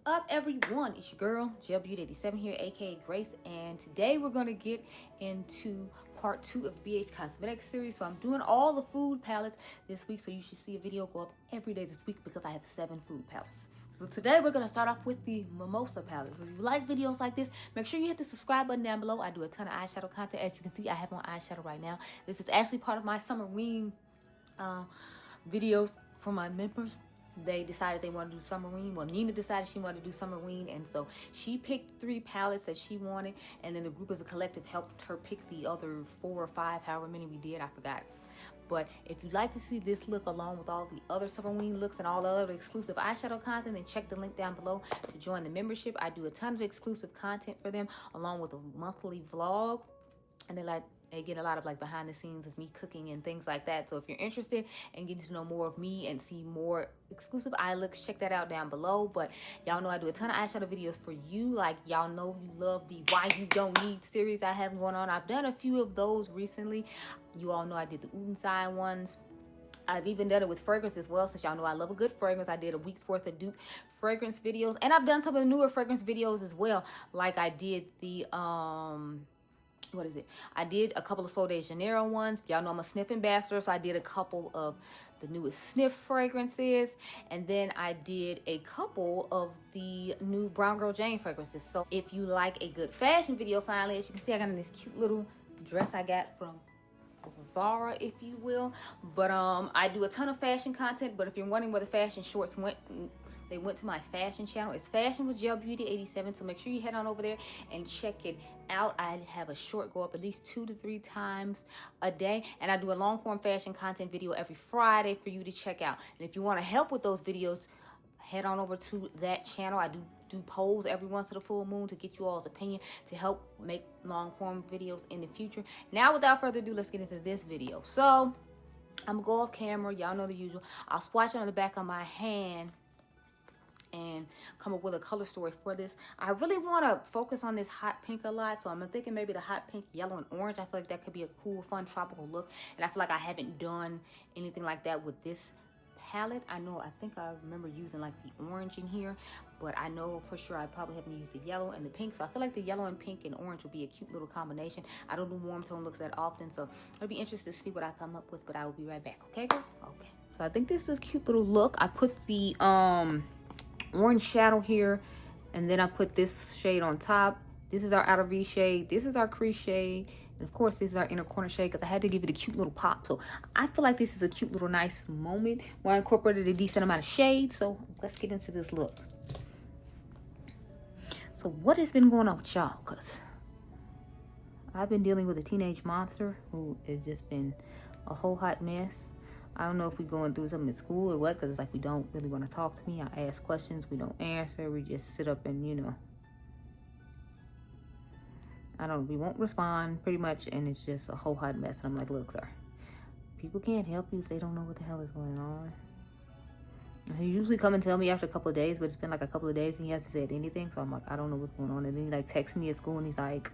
up, everyone? It's your girl Gelbeauty-QM here, aka Grace, and today we're gonna get into part 2 of the BH Cosmetics series. So I'm doing all the food palettes this week, so you should see a video go up every day this week because I have 7 food palettes. So today we're gonna start off with the Mimosa palette. So if you like videos like this, make sure you hit the subscribe button down below. I do a ton of eyeshadow content. As you can see, I have on eyeshadow right now. This is actually part of my summer wing videos for my members. They decided they wanted to do summer ween. Well, Nina decided she wanted to do summer ween, and so she picked 3 palettes that she wanted, and then the group as a collective helped her pick the other 4 or 5, however many we did, I forgot. But if you'd like to see this look along with all the other summer ween looks and all the other exclusive eyeshadow content, then check the link down below to join the membership. I do a ton of exclusive content for them along with a monthly vlog, and they get a lot of like behind the scenes of me cooking and things like that. So if you're interested in getting to know more of me and see more exclusive eye looks, check that out down below. But y'all know I do a ton of eyeshadow videos for you. Like, y'all know you love the Why You Don't Need series I have going on. I've done a few of those recently. You all know I did the Utenside ones. I've even done it with fragrance as well, since y'all know I love a good fragrance. I did a week's worth of dupe fragrance videos, and I've done some of the newer fragrance videos as well. Like I did the what is it? I did a couple of Sol de Janeiro ones. Y'all know I'm a Snif ambassador, so I did a couple of the newest Snif fragrances, and then I did a couple of the new Brown Girl Jane fragrances. So if you like a good fashion video, finally, as you can see, I got in this cute little dress I got from Zara, if you will. But I do a ton of fashion content. But if you're wondering where the fashion shorts went, they went to my fashion channel. It's Fashion with Gelbeauty-87, so make sure you head on over there and check it out. I have a short go up at least 2 to 3 times a day, and I do a long form fashion content video every Friday for you to check out. And if you want to help with those videos, head on over to that channel. I do polls every once in a full moon to get you all's opinion to help make long form videos in the future. Now, without further ado, let's get into this video. So I'm gonna go off camera. Y'all know the usual. I'll swatch it on the back of my hand and come up with a color story for this. I really want to focus on this hot pink a lot, so I'm thinking maybe the hot pink, yellow, and orange. I feel like that could be a cool, fun, tropical look, and I feel like I haven't done anything like that with this palette. I think I remember using like the orange in here, but I know for sure I probably haven't used the yellow and the pink, so I feel like the yellow and pink and orange would be a cute little combination. I don't do warm tone looks that often, so I'll be interested to see what I come up with, but I will be right back. Okay, girl? Okay. So I think this is a cute little look. I put the orange shadow here, and then I put this shade on top. This is our outer V shade, this is our crease shade, and of course this is our inner corner shade, because I had to give it a cute little pop. So I feel like this is a cute little nice moment where I incorporated a decent amount of shades. So let's get into this look. So what has been going on with y'all? Because I've been dealing with a teenage monster who has just been a whole hot mess. I don't know if we're going through something at school or what, because it's like we don't really want to talk to me. I ask questions, we don't answer. We just sit up and, you know, we won't respond pretty much, and it's just a whole hot mess. And I'm like, look, sir, people can't help you if they don't know what the hell is going on. And he usually come and tell me after a couple of days, but it's been like a couple of days and he hasn't said anything. So I'm like, I don't know what's going on. And then he like texts me at school and he's like,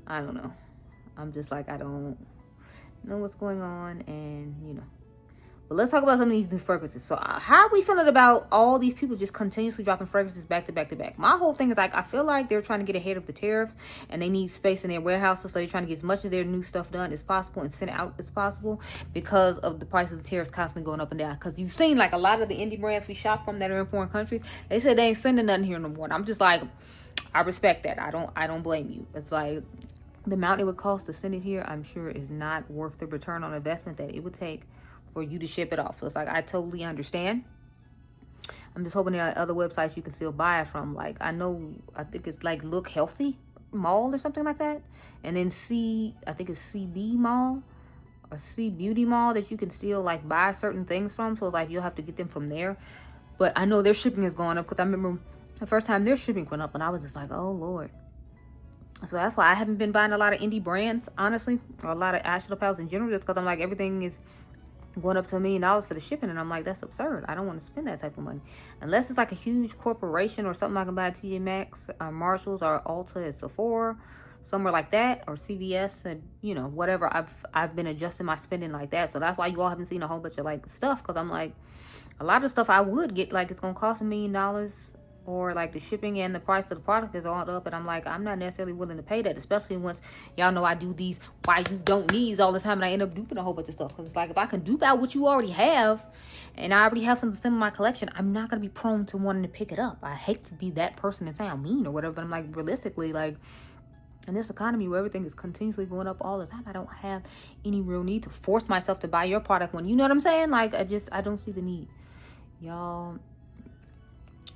I don't know. I'm just like, I don't know what's going on, and you know. But let's talk about some of these new fragrances. So how are we feeling about all these people just continuously dropping fragrances back to back to back? My whole thing is like, I feel like they're trying to get ahead of the tariffs, and they need space in their warehouses, so they're trying to get as much of their new stuff done as possible and sent out as possible, because of the price of the tariffs constantly going up and down. Because you've seen like a lot of the indie brands we shop from that are in foreign countries, they said they ain't sending nothing here no more. And I'm just like, I respect that. I don't blame you. It's like, the amount it would cost to send it here, I'm sure, is not worth the return on investment that it would take for you to ship it off. So it's like, I totally understand. I'm just hoping there are other websites you can still buy it from. Like, I think it's like Look Healthy Mall or something like that. And then I think it's CB Mall or C Beauty Mall that you can still like buy certain things from. So it's like, you'll have to get them from there. But I know their shipping is going up, because I remember the first time their shipping went up and I was just like, oh Lord. So that's why I haven't been buying a lot of indie brands, honestly, or a lot of eyeshadow palettes in general, just because I'm like, everything is going up to $1 million for the shipping, and I'm like, that's absurd. I don't want to spend that type of money unless it's like a huge corporation or something I can buy at TJ Maxx, Marshalls, or Ulta at Sephora, somewhere like that, or CVS, and you know, whatever. I've been adjusting my spending like that. So that's why you all haven't seen a whole bunch of like stuff, because I'm like, a lot of stuff I would get, like, it's gonna cost $1 million, or like the shipping and the price of the product is all up, and I'm like, I'm not necessarily willing to pay that, especially once y'all know I do these why you don't needs all the time, and I end up duping a whole bunch of stuff. Because it's like, if I can dupe out what you already have, and I already have something in my collection, I'm not gonna be prone to wanting to pick it up. I hate to be that person and sound mean or whatever, but I'm like, realistically, like, in this economy where everything is continuously going up all the time, I don't have any real need to force myself to buy your product when, you know what I'm saying? Like, I don't see the need, y'all.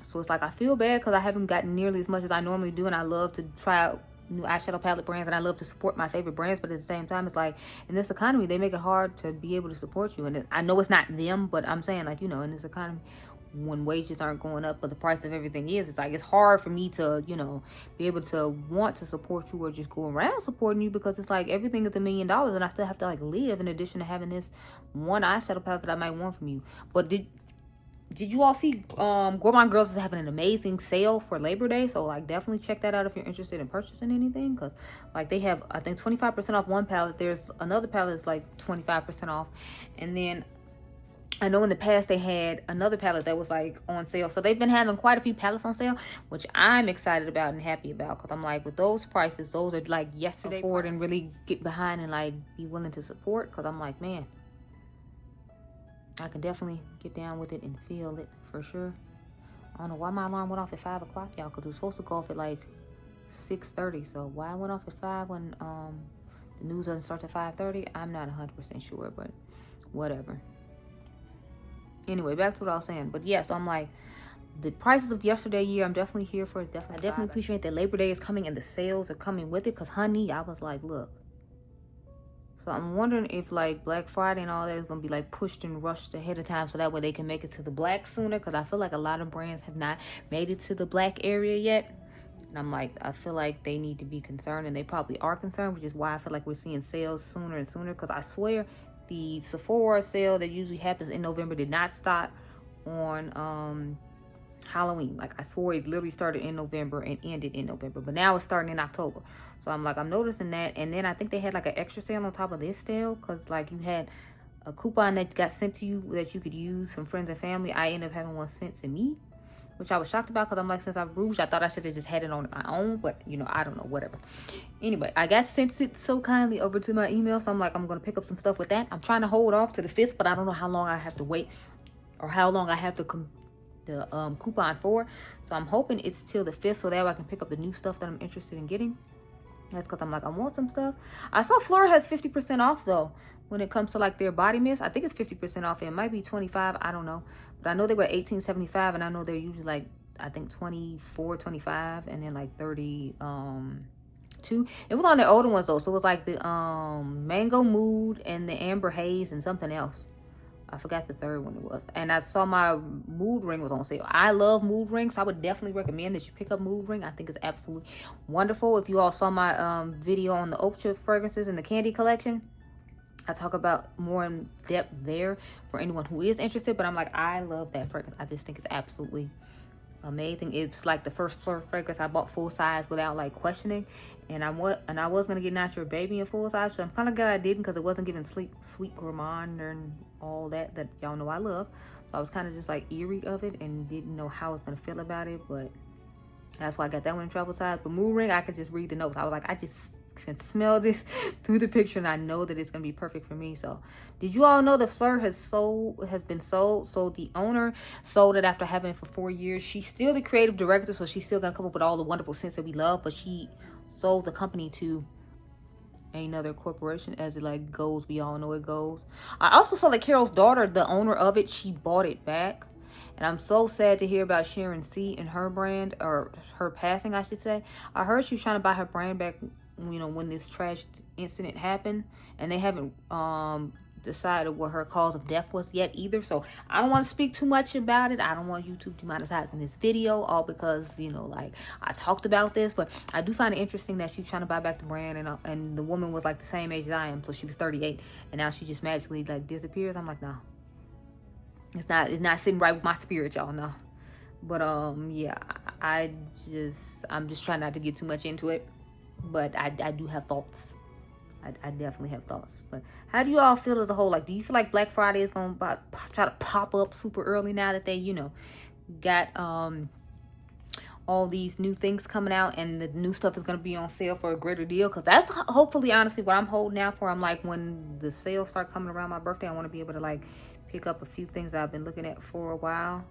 So it's like, I feel bad because I haven't gotten nearly as much as I normally do, and I love to try out new eyeshadow palette brands, and I love to support my favorite brands, but at the same time, it's like, in this economy, they make it hard to be able to support you. And I know it's not them, but I'm saying, like, you know, in this economy, when wages aren't going up, but the price of everything is, it's like, it's hard for me to, you know, be able to want to support you or just go around supporting you, because it's like, everything is $1 million, and I still have to like live, in addition to having this one eyeshadow palette that I might want from you. But did you all see Gourmand Girls is having an amazing sale for Labor Day? So like, definitely check that out if you're interested in purchasing anything, because like, they have, I think, 25% off one palette. There's another palette that's like 25% off, and then I know in the past they had another palette that was like on sale. So they've been having quite a few palettes on sale, which I'm excited about and happy about, because I'm like, with those prices, those are like yesterday, afford and really get behind and like be willing to support, because I'm like, man, I can definitely get down with it and feel it for sure. I don't know why my alarm went off at 5 o'clock, y'all, because it was supposed to go off at like 6:30. So why it went off at 5 when the news doesn't start at 5:30, I'm not 100% sure, but whatever. Anyway, back to what I was saying. But yes, I'm like, the prices of yesterday year, I'm definitely here for it. I definitely appreciate that Labor Day is coming and the sales are coming with it, because honey, I was like, look. So I'm wondering if like Black Friday and all that is going to be like pushed and rushed ahead of time, so that way they can make it to the black sooner, because I feel like a lot of brands have not made it to the black area yet. And I'm like, I feel like they need to be concerned, and they probably are concerned, which is why I feel like we're seeing sales sooner and sooner, because I swear the Sephora sale that usually happens in November did not start on Halloween. Like, I swore it literally started in November and ended in November, but now it's starting in October. So I'm like, I'm noticing that. And then I think they had like an extra sale on top of this sale, because like, you had a coupon that got sent to you that you could use from friends and family. I ended up having one sent to me, which I was shocked about, because I'm like, since I've rouged, I thought I should have just had it on my own, but you know, I don't know, whatever. Anyway, I got sent it so kindly over to my email, so I'm like, I'm gonna pick up some stuff with that. I'm trying to hold off to the 5th, but I don't know how long I have to wait, or how long I have the coupon for. So I'm hoping it's till the 5th, so that way I can pick up the new stuff that I'm interested in getting. That's because I'm like, I want some stuff. I saw Fleur has 50% off though when it comes to like their body mist. I think it's 50% off. It might be 25, I don't know, but I know they were $18.75, and I know they're usually like, I think $24.25, and then like 32. It was on their older ones though, so it was like the Mango Mood and the Amber Haze and something else. I forgot the third one it was. And I saw my Mood Ring was on sale. I love Mood Ring, so I would definitely recommend that you pick up Mood Ring. I think it's absolutely wonderful. If you all saw my video on the Ulta fragrances and the candy collection, I talk about more in depth there for anyone who is interested. But I'm like, I love that fragrance. I just think it's absolutely amazing. It's like the first Fleur fragrance I bought full size without like questioning. And I was gonna get Natural Baby in full size, so I'm kind of glad I didn't, because it wasn't giving sweet gourmand and all that y'all know I love. So I was kind of just like eerie of it and didn't know how I was gonna feel about it, but that's why I got that one in travel size. But Mood Ring, I could just read the notes. I was like, I just can smell this through the picture, and I know that it's gonna be perfect for me. So did you all know that Fleur has been sold? So the owner sold it after having it for 4 years. She's still the creative director, so she's still gonna come up with all the wonderful scents that we love, but she sold the company to another corporation, as it like goes. We all know it goes. I also saw that Carol's daughter, the owner of it, she bought it back, and I'm so sad to hear about Sharon C and her brand, or her passing, I should say. I heard she was trying to buy her brand back, you know, when this trash incident happened, and they haven't decided what her cause of death was yet either. So I don't want to speak too much about it. I don't want YouTube demonetizing this video, all because, you know, like, I talked about this. But I do find it interesting that she's trying to buy back the brand, and the woman was like the same age as I am, so she was 38, and now she just magically like disappears. I'm like, no, it's not sitting right with my spirit, y'all. No. But yeah, I'm just trying not to get too much into it. but I do have thoughts. I definitely have thoughts. But how do you all feel as a whole? Like, do you feel like Black Friday is going to try to pop up super early now that they, you know, got all these new things coming out, and the new stuff is going to be on sale for a greater deal? Because that's hopefully, honestly, what I'm holding out for. I'm like, when the sales start coming around my birthday, I want to be able to, like, pick up a few things that I've been looking at for a while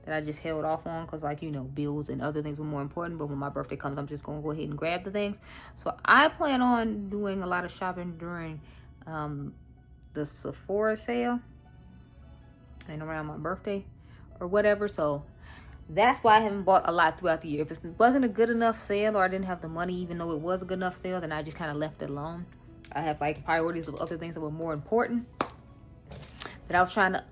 that I just held off on because, like, you know, bills and other things were more important. But when my birthday comes, I'm just going to go ahead and grab the things. So I plan on doing a lot of shopping during the Sephora sale and around my birthday or whatever. So that's why I haven't bought a lot throughout the year. If it wasn't a good enough sale, or I didn't have the money even though it was a good enough sale, then I just kind of left it alone. I have, like, priorities of other things that were more important that I was trying to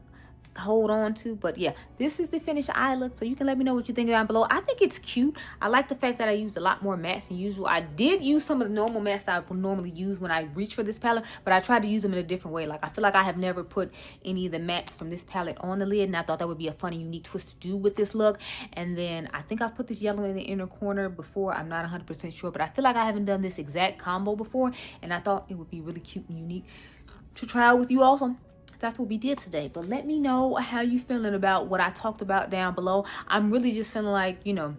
hold on to. But yeah, this is the finished eye look, so you can let me know what you think down below. I think it's cute. I like the fact that I used a lot more mattes than usual. I did use some of the normal mattes I would normally use when I reach for this palette, but I tried to use them in a different way. Like, I feel like I have never put any of the mattes from this palette on the lid, and I thought that would be a funny, unique twist to do with this look. And then I think I've put this yellow in the inner corner before. I'm not 100% sure, but I feel like I haven't done this exact combo before, and I thought it would be really cute and unique to try out with you also. That's what we did today. But let me know how you feeling about what I talked about down below. I'm really just feeling like, you know,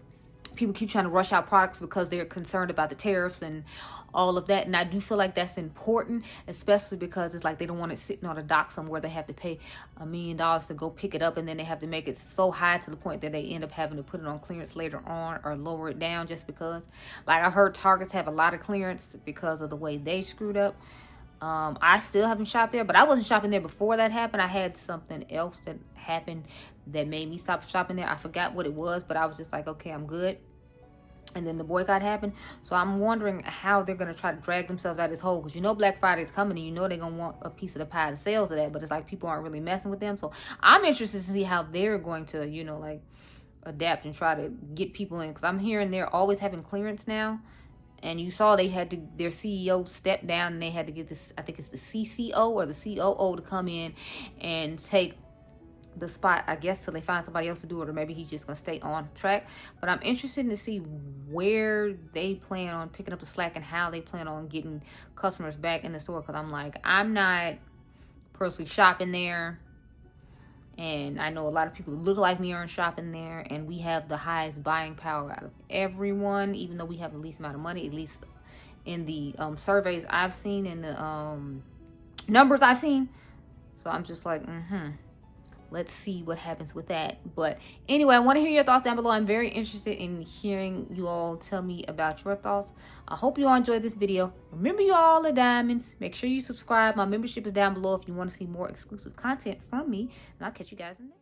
people keep trying to rush out products because they're concerned about the tariffs and all of that. And I do feel like that's important, especially because it's like they don't want it sitting on a dock somewhere. They have to pay $1 million to go pick it up, and then they have to make it so high to the point that they end up having to put it on clearance later on or lower it down just because. Like, I heard Targets have a lot of clearance because of the way they screwed up. I still haven't shopped there, but I wasn't shopping there before that happened. I had something else that happened that made me stop shopping there. I forgot what it was, but I was just like, okay, I'm good. And then the boycott happened. So I'm wondering how they're going to try to drag themselves out of this hole. Because you know Black Friday is coming, and you know they're going to want a piece of the pie, the sales of that. But it's like people aren't really messing with them. So I'm interested to see how they're going to, you know, like, adapt and try to get people in. Because I'm hearing they're always having clearance now. And you saw they had to, their CEO stepped down, and they had to get this, I think it's the CCO or the COO to come in and take the spot, I guess, till they find somebody else to do it, or maybe he's just going to stay on track. But I'm interested to see where they plan on picking up the slack and how they plan on getting customers back in the store. Because I'm like, I'm not personally shopping there. And I know a lot of people who look like me aren't shopping there. And we have the highest buying power out of everyone, even though we have the least amount of money, at least in the surveys I've seen, and the numbers I've seen. So I'm just like, let's see what happens with that. But anyway, I want to hear your thoughts down below. I'm very interested in hearing you all tell me about your thoughts. I hope you all enjoyed this video. Remember, you all are diamonds. Make sure you subscribe. My membership is down below if you want to see more exclusive content from me. And I'll catch you guys in the next.